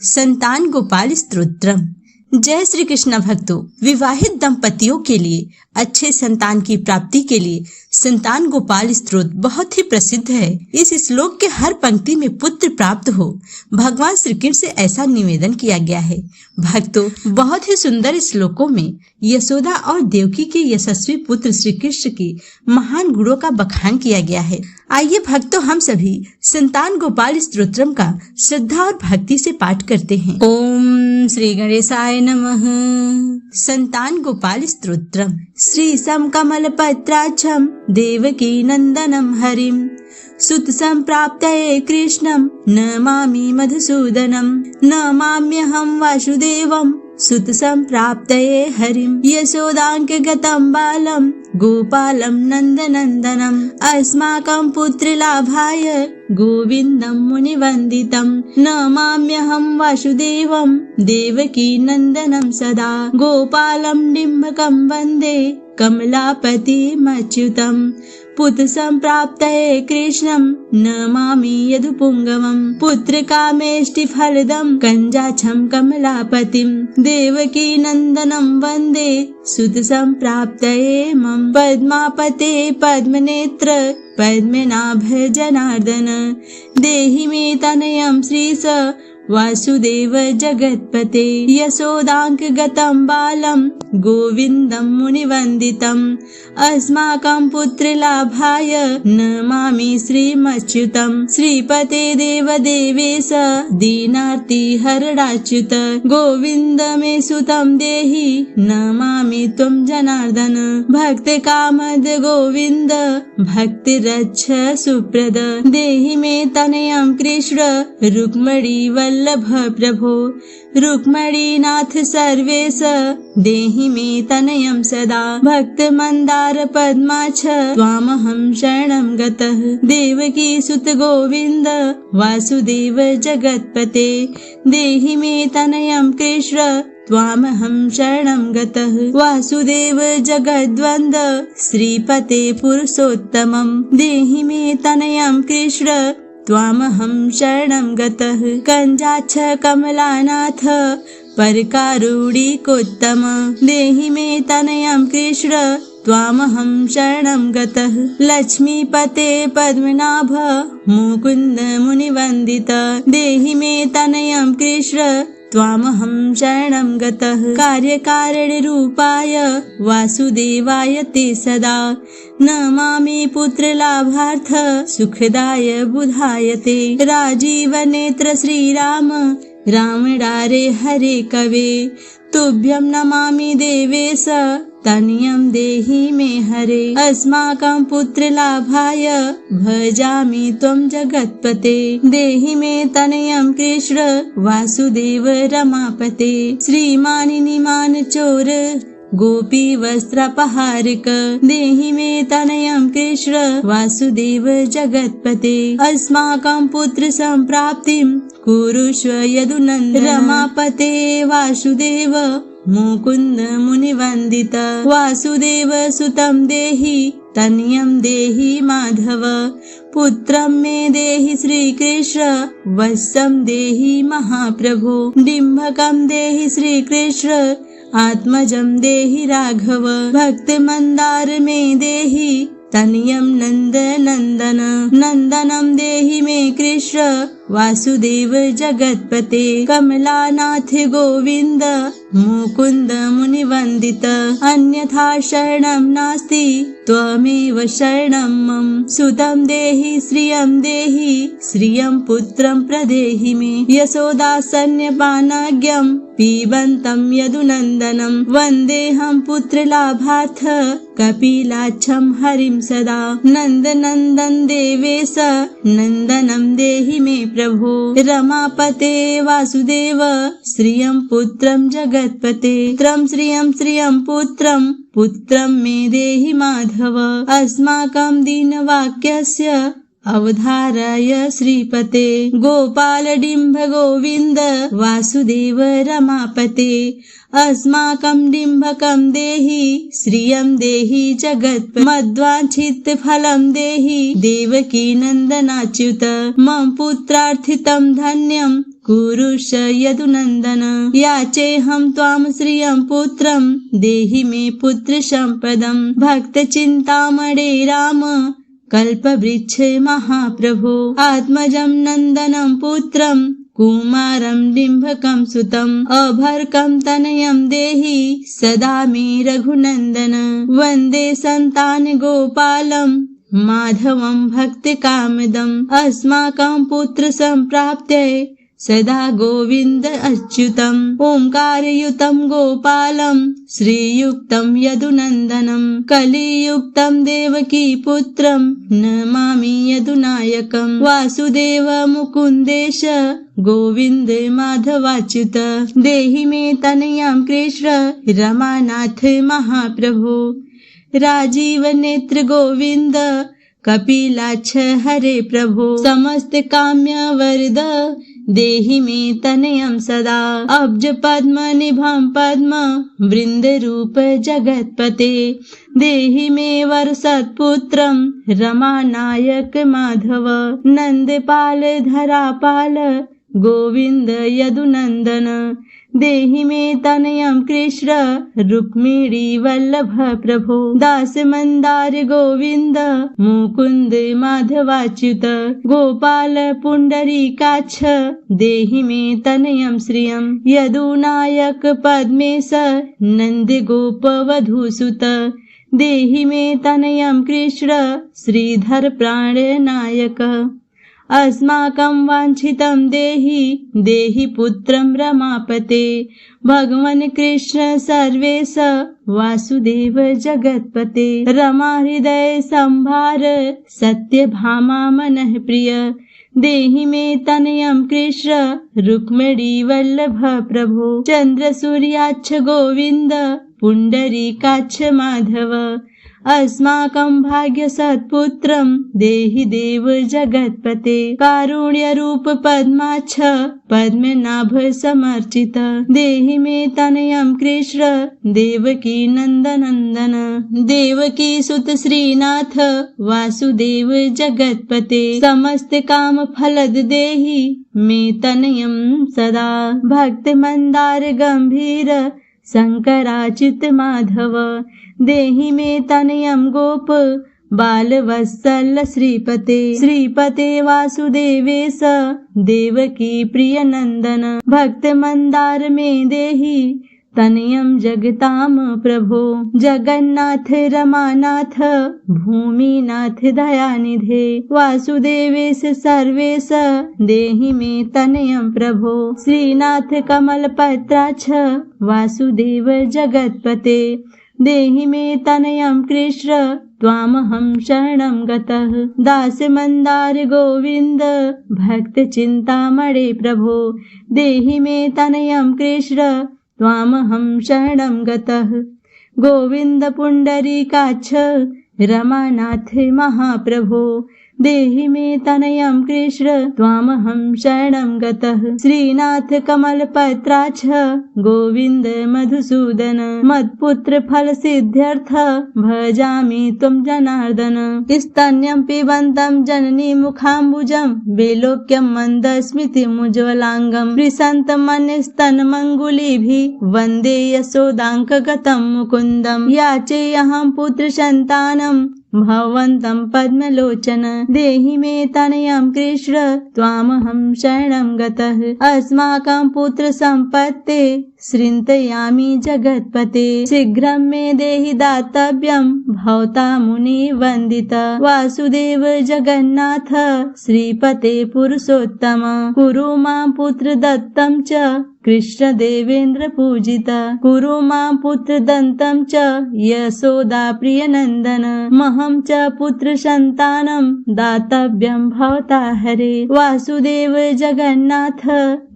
संतान गोपाल स्तोत्रम। जय श्री कृष्ण भक्तों, विवाहित दंपतियों के लिए अच्छे संतान की प्राप्ति के लिए संतान गोपाल स्तोत्र बहुत ही प्रसिद्ध है। इस श्लोक के हर पंक्ति में पुत्र प्राप्त हो, भगवान श्री कृष्ण से ऐसा निवेदन किया गया है। भक्तों, बहुत ही सुंदर श्लोकों में यशोदा और देवकी के यशस्वी पुत्र श्री कृष्ण की महान गुणों का बखान किया गया है। आइए भक्तों, हम सभी संतान गोपाल स्तोत्रम का श्रद्धा और भक्ति से पाठ करते हैं। ओम श्री गणेशाय नमः। संतान गोपाल स्तोत्रम। श्री सम कमल पत्राक्षम देवकी नंदनम हरिम सुत संप्राप्तये कृष्णं नमामि मधुसूदनं नमाम्यहं वासुदेवं सुत संप्राप्तये हरिं यशोदांक गतं बालं गोपालं नन्दनन्दनम् अस्माकं पुत्रलाभाय गोविन्दं मुनिवन्दितं नमाम्यहं वासुदेवं देवकी नन्दनं सदा गोपालं डिम्भकं वन्दे कमलापतिमच्युतम् पुत्र संप्राप्तये कृष्णं नमामि यदुपुंगवं पुत्र कामेष्टि फलदं कंजाक्षं कमलापतिं देवकी नंदनं वन्दे सुत संप्राप्तये मम पद्मापते पद्मनेत्र पद्मनाभ जनार्दन देहि मे तनयं श्रीश वासुदेव जगत्पते यशोदांक गतं बालं गोविन्दं मुनिवन्दितम् अस्माकं पुत्रलाभाय नमामि श्रीमच्युतं श्रीपते देवदेवेश दीनार्ति हरणाच्युत गोविन्द मे सुतं देहि नमामि त्वं जनार्दन भक्त कामद गोविन्द भक्तिरच्छ सुप्रद देहि मे तनयं कृष्ण रुक्मणी वल्लभ प्रभो रुक्मणीनाथ सर्वेश देहि मे तनयं सदा भक्त मंदार पद्माक्ष त्वामहं शरणं गतः देवकी सुत गोविन्द वासुदेव जगत्पते देहि मे तनयं कृष्ण त्वामहं शरणं गतः वासुदेव जगद्वन्द श्रीपते पुरुषोत्तमं देहि मे तनयं कृष्ण त्वामहं शरणं गतः कंजाक्ष कमलानाथ परकारुणिकोत्तम देहि मे तनयं कृष्ण त्वामहं शरणं गतः लक्ष्मीपते पद्मनाभ मुकुन्द मुनिवन्दित देहि मे तनयं कृष्ण त्वामहं शरणं गतः कार्यकारणरूपाय वासुदेवाय ते सदा नमामि पुत्रलाभार्थ सुखदाय बुधाय ते राजीवनेत्र श्रीराम रामडारे हरे कवे तुभ्यं नमामि देवेश तनयं देहि मे हरे अस्माकं पुत्रलाभाय भजामि त्वं जगत्पते देहि मे तनयं कृष्ण वासुदेव रमापते श्रीमानिनिमान चोर गोपी वस्त्रपहारिक देहि मे तनयं कृष्ण वासुदेव जगत्पते अस्माकं पुत्र संप्राप्तिं कुरुष्व यदुनन्दन रमापते वासुदेव मुकुन्द मुनिवन्दित वासुदेव सुतं देहि तनयं देहि माधव पुत्रं मे देहि श्रीकृष्ण वत्सं देहि महाप्रभो डिम्भकं देहि श्रीकृष्ण आत्मजं देहि राघव भक्त मंदार मे देहि तनयं नन्दनन्दन नन्दनं देहि मे कृष्ण वासुदेव जगत्पते कमलानाथ गोविन्द मुकुन्द मुनिवन्दित अन्यथा शरणं नास्ति त्वमेव शरणं मम सुतं देहि श्रियं पुत्रं प्रदेहि मे यशोदासन्यपानाज्ञं पीबन्तं यदुनन्दनं वन्देऽहं पुत्रलाभार्थ कपिलाक्षं हरिं सदा नन्दनन्दन देवेश नन्दनं देहि मे प्रभो रमापते वासुदेव श्रियं पुत्रं जगत्पते श्रियं पुत्रं मे देहि माधव अस्माकं दीनवाक्यस्य अवधारय श्रीपते गोपाल डिम्भ गोविन्द वासुदेव रमापते अस्माकं डिम्भकं देहि श्रियं देहि जगत् मद्वांछित फलं देहि देवकी नन्दनाच्युत मम पुत्रार्थितं धन्यं कुरुष यदुनन्दन। याचेऽहं त्वां श्रियं पुत्रं देहि मे पुत्र सम्पदं। भक्त चिन्तामणे राम कल्पवृक्ष महाप्रभो। आत्मजं नन्दनं पुत्रं कुमारं डिम्भकं सुतम्। अभर्कं तनयं देहि सदा मे रघुनन्दन। वन्दे सन्तान गोपालं माधवं भक्तकामदम्। अस्माकं पुत्र सम्प्राप्त्यै सदा गोविन्द अच्युतम्। ओंकारयुतं गोपालं श्रीयुक्तं यदुनन्दनं। कलियुक्तं देवकी पुत्रं नमामि यदुनायकम्। वासुदेव मुकुन्देश गोविन्द माधवाच्युत। देहि मे तनयं कृष्ण रमानाथ महाप्रभो। राजीव नेत्र गोविन्द कपिलाक्ष हरे प्रभो। समस्त काम्य वरद देहि मे तनयं सदा। अब्ज पद्म निभं पद्म वृन्द रूप जगत्पते। देहि मे वर सत्पुत्रं रमानायक माधव। नन्दपाल धरापाल गोविन्द यदुनन्दन। देहि मे तनयं कृष्ण रुक्मिणी वल्लभ प्रभो। दास मंदार गोविन्द मुकुन्द माधवाच्युत। गोपाल पुण्डरीकाक्ष देहि मे तनयं श्रियं। यदुनायक पद्मेश नन्द गोप वधूसुत। देहि मे तनयं कृष्ण श्रीधर प्राणनायक। अस्माकं वाञ्छितं देहि पुत्रं रमापते। भगवन् कृष्ण सर्वेश वासुदेव जगत्पते। रमा हृदय संभार सत्यभामा मनः प्रिय। देहि मे तनयं कृष्ण रुक्मिणी वल्लभ प्रभो। चन्द्र सूर्याक्ष गोविन्द पुण्डरीकाक्ष माधव। अस्माकं भाग्य सत्पुत्रं देहि देव जगत्पते। कारुण्य रूप पद्माक्ष पद्मनाभ समर्चित। देहि मे तनयं कृष्ण देवकी नन्दनन्दन। देवकी सुत श्रीनाथ वासुदेव जगत्पते। समस्त काम फलद देहि मे तनयं सदा। भक्त मंदार गंभीर शंकराच्युत माधव। देहि मे तनयं गोप बालवत्सल श्रीपते। श्रीपते वासुदेवेश देवकी प्रिय नंदन। भक्त मंदार में देहि तनयं जगताम प्रभो। जगन्नाथ रमानाथ भूमिनाथ दयानिधे। वासुदेवेश सर्वेश देहि मे तनयं प्रभो। श्रीनाथ कमल पत्राक्ष वासुदेव जगत्पते। देहि मे तनयं कृष्ण त्वामहं शरणं गतः। दास मंदार गोविन्द भक्त चिन्तामणे प्रभो। देहि मे तनयं कृष्ण त्वामहं शरणं गतः। गोविन्द पुण्डरीकाक्ष रमानाथ महाप्रभो। देहि मे तनयं कृष्ण त्वामहं शरणं गतः। श्रीनाथ कमल पत्राक्ष गोविन्द मधुसूदन। मत्पुत्र फल सिद्ध्यर्थ भजामि त्वं जनार्दन। स्तन्यं पिबन्तं जननी मुखाम्बुजं विलोक्यं मन्दस्मितमुज्ज्वलाङ्गं। वृषन्तमन्यस्तनमङ्गुलीभिः वन्दे यशोदाङ्कगतं मुकुन्दं। याचेऽहं पुत्र सन्तानं भवन्तं पद्मलोचन। देहि मे तनयं कृष्ण त्वामहं शरणं गतः। अस्माकं पुत्र सम्पत्ते श्रिन्तयामि जगत्पते। शीघ्रं मे देहि दातव्यं भवता मुनि वन्दित। वासुदेव जगन्नाथ श्रीपते पुरुषोत्तम। कुरु मां पुत्र दत्तं च कृष्ण देवेन्द्र पूजित। कुरु मां पुत्र दन्तं च यशोदा प्रिय नन्दन। महं च पुत्र सन्तानं दातव्यं भवता हरे। वासुदेव जगन्नाथ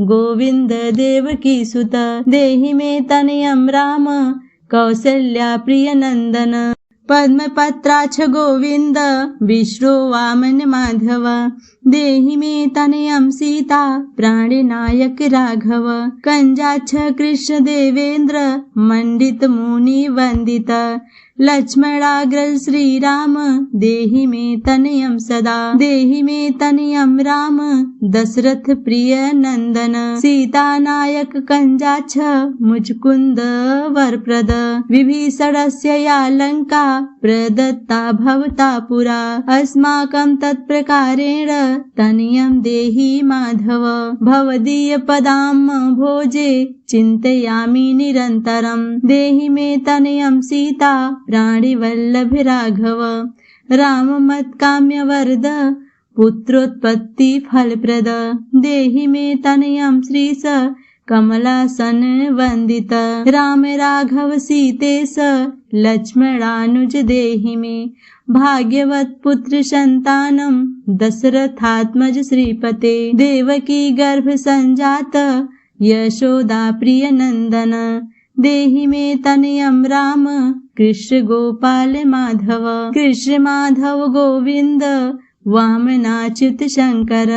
गोविन्द देवकी सुत। देहि मे तनयं राम कौसल्या प्रिय नन्दन। पद्मपत्राक्ष गोविन्द विष्णु वामन माधव। देहि मे तनयं सीता प्राणनायक राघव। कंजाक्ष कृष्ण देवेन्द्र मंडित मुनि वंदित। लक्ष्मणाग्रज श्रीराम देहि मे तनयं सदा, देहि मे तनयं राम दशरथ प्रिय नंदन, सीता नायक कंजाक्ष मुचकुंद वरप्रद, विभीषणस्य या लंका प्रदत्ता भवता पुरा, अस्माकं तत्प्रकारेण तनयं देहि माधव, भवदीय पदाम भोजे चिन्तयामि निरन्तरं, देहि मे तनयं सीता प्राणिवल्लभ राघव, राम मत्काम्य वरद पुत्रोत्पत्ति फलप्रद, देहि मे तनयं श्रीश कमलासन वंदित, राम राघव सीतेश लक्ष्मणानुज देहि मे, भाग्यवत पुत्र संतानम दशरथात्मज श्रीपते, देवकी गर्भ संजात यशोदा प्रिय नंदन, देहि मे तनयं राम कृष्ण गोपाल माधव, कृष्ण माधव गोविंद वामनाच्युत शंकर,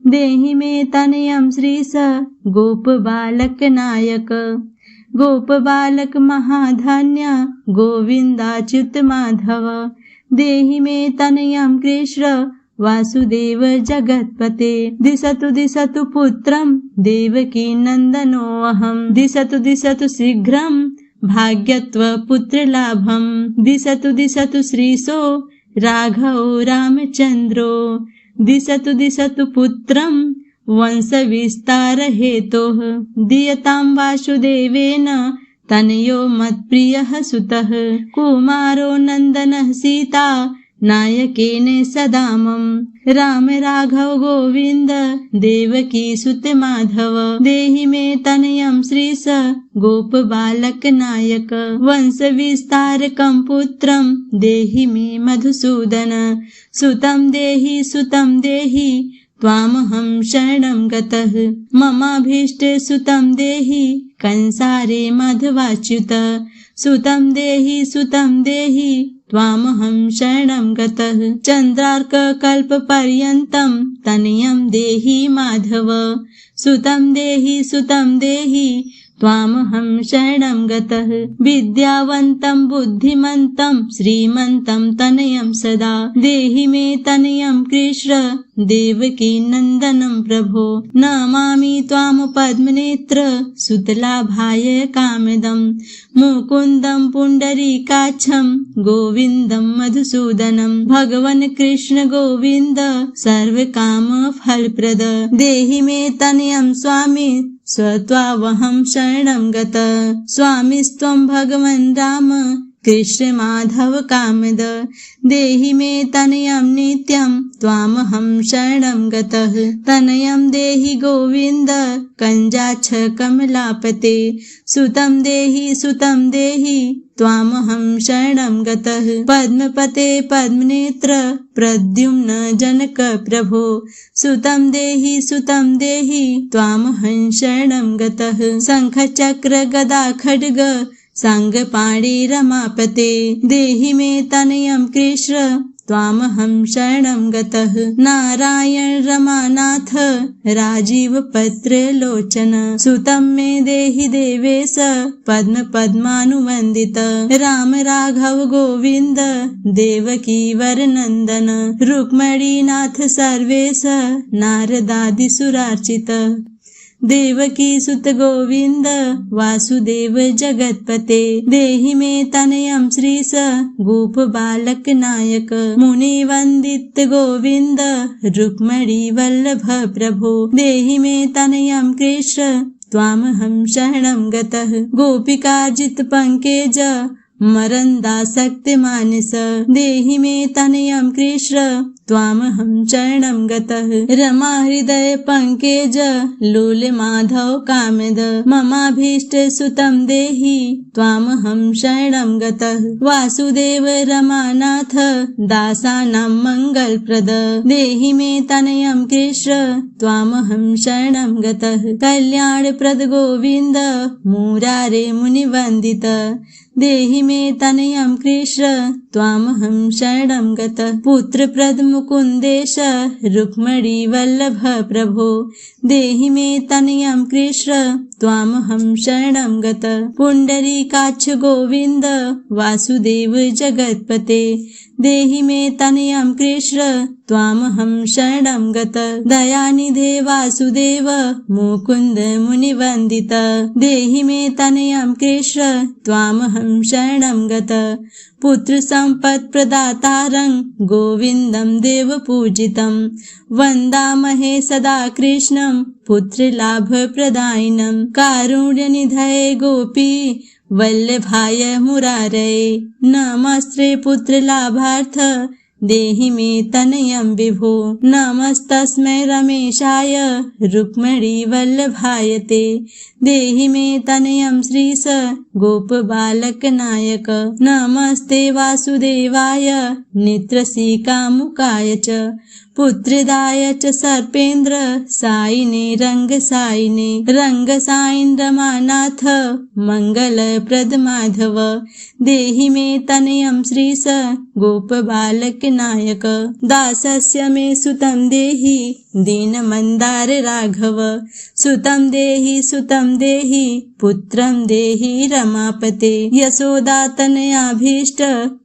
देहि मे तनयं श्रीश गोप बालक नायक, गोप बालक महाधन्य गोविंदाच्युत माधव, देहि मे तनयं कृष्ण वासुदेव जगत्पते, दिशतु दिशतु पुत्रं देवकी नंदनोऽहं, दिशतु दिशतु शीघ्रं भाग्यत्व पुत्र लाभं, दिशतु दिशतु श्रीशो राघव रामचंद्रो, दिशतु दिशतु पुत्रं वंश विस्तार हेतोः, दीयतां वासुदेवेन तनयो मत्प्रियः सुतः, कुमारो नंदनः सीता नायकेन सदा मम, राम राघव गोविंद देवकी सुत माधव, देहि मे तनयं श्रीश गोप बालक नायक, वंश विस्तारकं पुत्रं देहि मे मधुसूदन, सुतं देहि त्वामहं शरणं गतः, ममाभीष्ट सुतं देहि कंसारे मध्वाच्युत, सुतं देहि त्वामहं शरणं गतः, चन्द्रार्क कल्प पर्यन्तं तनयं देहि माधव, सुतं देहि त्वामहं शरणं गतः, विद्यावन्तं बुद्धिमन्तं श्रीमन्तं तनयं सदा, देहि मे तनयं कृष्ण देवकी नंदनं प्रभो, नमामि त्वां पद्मनेत्र सुतलाभाय कामदं, मुकुन्दं पुण्डरीकाक्षं गोविन्दं मधुसूदनं, भगवन् कृष्ण गोविन्द सर्वकाम फलप्रद, देहि मे तनयं स्वामी स्वत्वावहं शरणं गत, स्वामिस्त्वं भगवन् राम कृष्ण माधव कामद, देहि मे तनयं नित्यं त्वामहं शरणं गतः, तनयं देहि गोविन्द कंजाक्ष कमलापते, सुतं देहि त्वामहं शरणं गतः, पद्मपते पद्मनेत्र प्रद्युम्न जनक प्रभो, सुतं देहि त्वामहं शरणं गतः, शंख चक्र गदा खड्ग सांगपाणि रमापते, देहि मे तनयं कृष्ण त्वामहं शरणं गतः, नारायण रमानाथ राजीव पत्र लोचन, सुतं मे देहि देवेश पद्म पद्मानुवंदित, राम राघव गोविंद देवकी वरनंदन, रुक्मणीनाथ सर्वेश नारदादि सुरार्चित, देवकी सुत गोविंद वासुदेव जगत्पते, देहि मे तनयं श्रीश गोप बालक नायक, मुनि वंदित गोविंद रुक्मणी वल्लभ प्रभो, देहि मे तनयं कृष्ण त्वामहं शरणं गतः, गोपिकाजित पंकज मरन्दासक्त मानस, देहि मे तनयं कृष्ण त्वामहं शरणं गतः, रमा हृदय पंकज लोल माधव कामद, ममाभीष्ट सुतं देहि त्वामहं शरणं गतः, वासुदेव रमानाथ दासानां मंगलप्रद, देहि मे तनयं कृष्ण त्वामहं शरणं गतः, कल्याणप्रद गोविंद मुरारे मुनिवंदित, देहि मे तनयं कृष्ण त्वामहं शरणं गतः, पुत्रप्रद मुकुन्देश रुक्मिणी वल्लभ प्रभो देहि मे तनयं कृष्ण त्वामहं शरणं गत। पुण्डरीकाक्ष गोविन्द वासुदेव जगत्पते देहि मे तनयं कृष्ण त्वामहं शरणं गत। दयानिधे वासुदेव मुकुन्द मुनिवन्दित देहि मे तनयं कृष्ण त्वामहं शरणं गत। पुत्र सम्पत् प्रदातारं गोविन्दं देवपूजितं वन्दामहे सदा कृष्णं पुत्रलाभ प्रदायिनं। कारुण्यनिधये गोपी वल्लभाय मुरारये नमस्ते पुत्रलाभार्थ देहि मे तनयं विभो। नमस्तस्मै रमेशाय रुक्मिणी वल्लभाय ते देहि मे तनयं श्रीश गोपबालकनायक। नमस्ते वासुदेवाय नेत्रसीकामुकाय च पुत्रदाय च सर्पेन्द्र सायिने रङ्गसायिने। रङ्गसायिन् रमानाथ मङ्गलप्रद माधव देहि मे तनयं श्रीश गोपबालकनायक। दासस्य मे सुतं देहि दीनमन्दार राघव सुतं देहि पुत्रं देहि रमापते। यशोदातनयाभीष्ट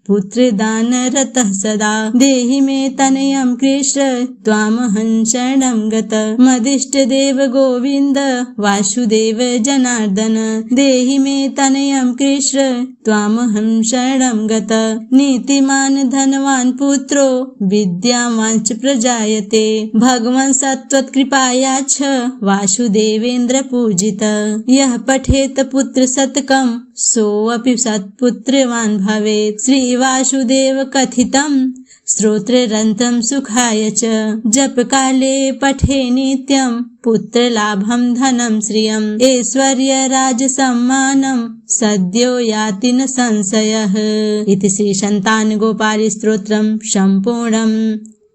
पुत्रदानरतः सदा देहि मे तनयं कृष्ण त्वामहं शरणं गत। मदिष्टदेव गोविन्द वासुदेव जनार्दन देहि मे तनयं कृष्ण त्वामहं शरणं गत। नीतिमान् धनवान् पुत्रो विद्यावान् च प्रजायते भगवन् सत्त्वत्कृपायाच्छ वासुदेवेन्द्र पूजित। यः पठेत पुत्र शतकं सोऽपि सत्पुत्रवान् भवेत्। श्रीवासुदेव कथितं स्तोत्ररन्त्रं सुखाय च जपकाले पठे नित्यं पुत्रलाभं धनं श्रियम् ऐश्वर्य राजसम्मानं सद्यो याति न संशयः। इति श्री संतान गोपाल स्तोत्रम् सम्पूर्णम्।